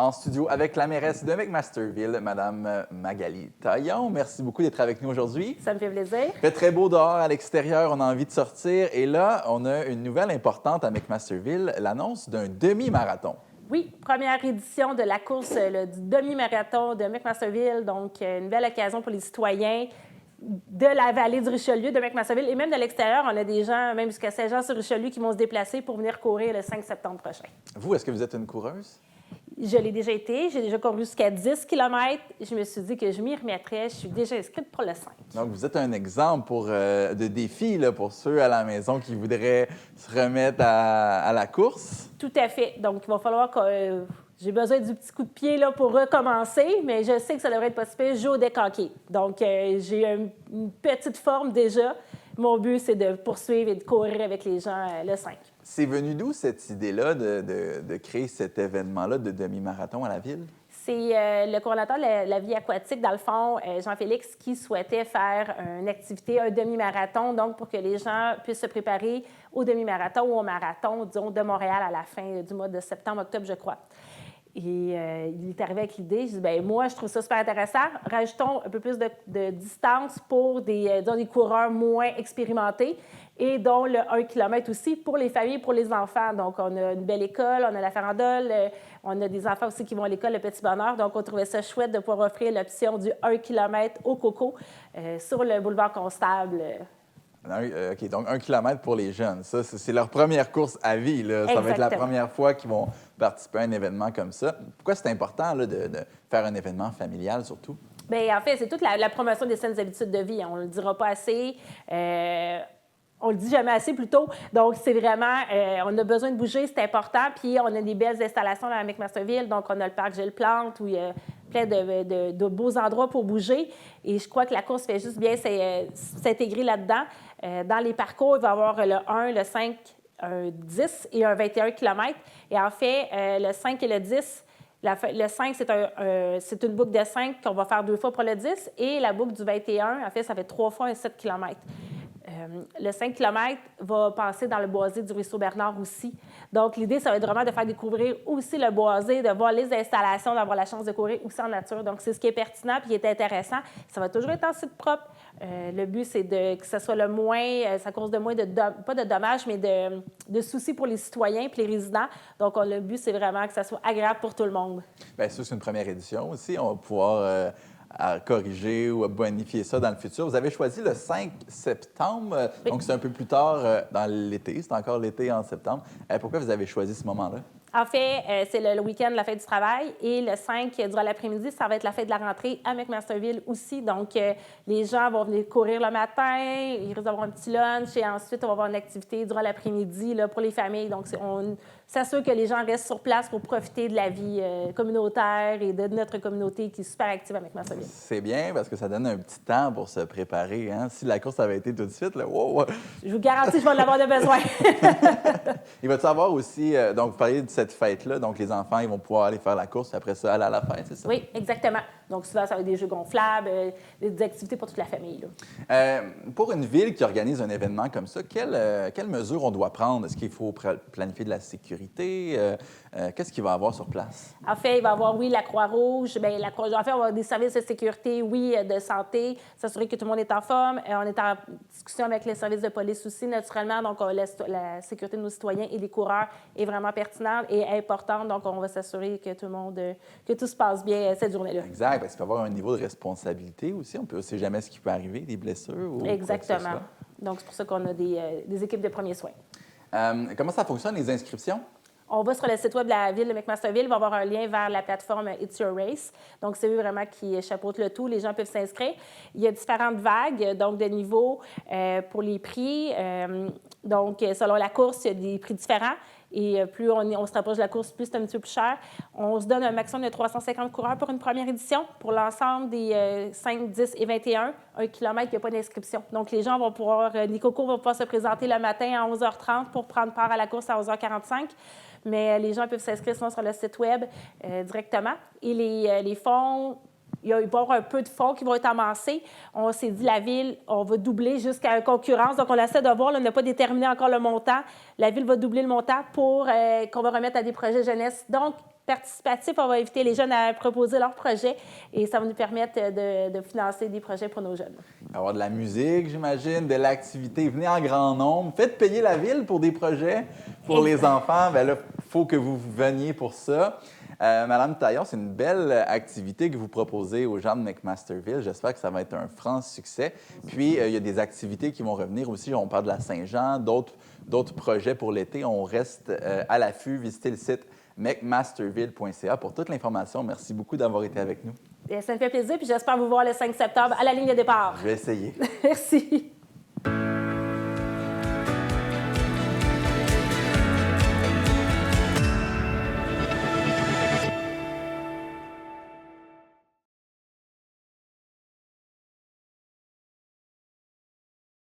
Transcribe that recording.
en studio avec la mairesse de McMasterville, Mme Magali Taillon. Merci beaucoup d'être avec nous aujourd'hui. Ça me fait plaisir. Il fait très beau dehors à l'extérieur, on a envie de sortir. Et là, on a une nouvelle importante à McMasterville, l'annonce d'un demi-marathon. Oui, première édition de la course du demi-marathon de McMasterville. Donc, une belle occasion pour les citoyens de la vallée du Richelieu, de McMasterville, et même de l'extérieur. On a des gens, même jusqu'à Saint-Jean-sur-Richelieu, qui vont se déplacer pour venir courir le 5 septembre prochain. Vous, est-ce que vous êtes une coureuse? Je l'ai déjà été. J'ai déjà couru jusqu'à 10 km. Je me suis dit que je m'y remettrais. Je suis déjà inscrite pour le 5. Donc, vous êtes un exemple de défi là, pour ceux à la maison qui voudraient se remettre à la course. Tout à fait. Donc, il va falloir que... j'ai besoin du petit coup de pied là, pour recommencer, mais je sais que ça devrait être possible. Je joue au deck hockey. Donc, j'ai une petite forme déjà. Mon but, c'est de poursuivre et de courir avec les gens le 5. C'est venu d'où cette idée-là de créer cet événement-là de demi-marathon à la ville? C'est le coordonnateur de la vie aquatique, dans le fond, Jean-Félix, qui souhaitait faire une activité, un demi-marathon, donc pour que les gens puissent se préparer au demi-marathon ou au marathon, disons, de Montréal à la fin du mois de septembre-octobre, je crois. Et il est arrivé avec l'idée, je dis, bien, moi, je trouve ça super intéressant. Rajoutons un peu plus de distance pour des coureurs moins expérimentés et dont le 1 km aussi pour les familles, pour les enfants. Donc, on a une belle école, on a la farandole, on a des enfants aussi qui vont à l'école, le Petit Bonheur. Donc, on trouvait ça chouette de pouvoir offrir l'option du 1 km au coco sur le boulevard Constable. OK, donc 1 km pour les jeunes. Ça, c'est leur première course à vie. Là. Ça va être la première fois qu'ils vont participer à un événement comme ça. Pourquoi c'est important là, de faire un événement familial, surtout? Bien, en fait, c'est toute la promotion des saines habitudes de vie. On ne le dira pas assez. On le dit jamais assez, plutôt. Donc, c'est vraiment, on a besoin de bouger, c'est important. Puis, on a des belles installations à McMasterville. Donc, on a le parc Gilles Plante où il y a plein de beaux endroits pour bouger. Et je crois que la course fait juste bien s'intégrer là-dedans. Dans les parcours, il va y avoir le 1, le 5, un 10 et un 21 km. Et en fait, le 5 et le 10, le 5, c'est une boucle de 5 qu'on va faire 2 fois pour le 10. Et la boucle du 21, en fait, ça fait 3 fois un 7 km. Le 5 km va passer dans le boisé du ruisseau Bernard aussi. Donc, l'idée, ça va être vraiment de faire découvrir aussi le boisé, de voir les installations, d'avoir la chance de courir aussi en nature. Donc, c'est ce qui est pertinent et qui est intéressant. Ça va toujours être en site propre. Le but, c'est que ce soit le moins, ça cause de moins pas de dommages, mais de soucis pour les citoyens et les résidents. Donc, le but, c'est vraiment que ça soit agréable pour tout le monde. Bien sûr, c'est une première édition aussi. On va pouvoir à corriger ou à bonifier ça dans le futur. Vous avez choisi le 5 septembre, oui. Donc c'est un peu plus tard dans l'été. C'est encore l'été en septembre. Pourquoi vous avez choisi ce moment-là? En fait, c'est le week-end de la fête du travail et le 5, durant l'après-midi, ça va être la fête de la rentrée à McMasterville aussi. Donc, les gens vont venir courir le matin, ils risquent d'avoir un petit lunch et ensuite, on va avoir une activité durant l'après-midi là, pour les familles. Donc, on s'assure que les gens restent sur place pour profiter de la vie communautaire et de notre communauté qui est super active à McMasterville. C'est bien parce que ça donne un petit temps pour se préparer. Hein? Si la course avait été tout de suite, là, wow! Je vous garantis, je vais en avoir de besoin. Il va y avoir aussi, donc vous parliez de cette fête-là, donc les enfants, ils vont pouvoir aller faire la course, après ça, aller à la fête, c'est ça? Oui, exactement. Donc souvent, ça va être des jeux gonflables, des activités pour toute la famille. Là. Pour une ville qui organise un événement comme ça, quelles mesures on doit prendre? Est-ce qu'il faut planifier de la sécurité? Qu'est-ce qu'il va y avoir sur place? En fait, il va y avoir, oui, la Croix-Rouge. Bien, la Croix-Rouge, en fait, on va avoir des services de sécurité, oui, de santé, s'assurer que tout le monde est en forme. On est en discussion avec les services de police aussi, naturellement. Donc, la sécurité de nos citoyens et des coureurs est vraiment pertinente et importante. Donc, on va s'assurer que que tout se passe bien cette journée-là. Exact, parce qu'il peut y avoir un niveau de responsabilité aussi. On ne sait jamais ce qui peut arriver, des blessures ou exactement. quoi que ce soit. Donc, c'est pour ça qu'on a des équipes de premiers soins. Comment ça fonctionne, les inscriptions? On va sur le site web de la ville de McMasterville, il va y avoir un lien vers la plateforme It's Your Race. Donc, c'est eux vraiment qui chapeautent le tout. Les gens peuvent s'inscrire. Il y a différentes vagues, donc de niveaux pour les prix. Donc, selon la course, il y a des prix différents. Et plus on se rapproche de la course, plus c'est un petit peu plus cher. On se donne un maximum de 350 coureurs pour une première édition. Pour l'ensemble des 5, 10 et 21, 1 km, il n'y a pas d'inscription. Donc, les gens vont pouvoir, les cocos vont pouvoir se présenter le matin à 11h30 pour prendre part à la course à 11h45. Mais les gens peuvent s'inscrire sinon sur le site web directement. Et les fonds, il va y avoir un peu de fonds qui vont être amassés. On s'est dit, la Ville, on va doubler jusqu'à une concurrence. Donc, on essaie de voir, là, on n'a pas déterminé encore le montant. La Ville va doubler le montant pour qu'on va remettre à des projets jeunesse. Donc, participatif. On va inviter les jeunes à proposer leurs projets et ça va nous permettre de financer des projets pour nos jeunes. Il va y avoir de la musique, j'imagine, de l'activité. Venez en grand nombre. Faites payer la ville pour des projets pour les enfants. Bien là, il faut que vous veniez pour ça. Madame Taillon, c'est une belle activité que vous proposez aux gens de McMasterville. J'espère que ça va être un franc succès. Puis, il y a des activités qui vont revenir aussi. On parle de la Saint-Jean, d'autres projets pour l'été. On reste à l'affût. Visitez le site mcmasterville.ca pour toute l'information. Merci beaucoup d'avoir été avec nous. Ça me fait plaisir, puis j'espère vous voir le 5 septembre à la ligne de départ. Je vais essayer. Merci.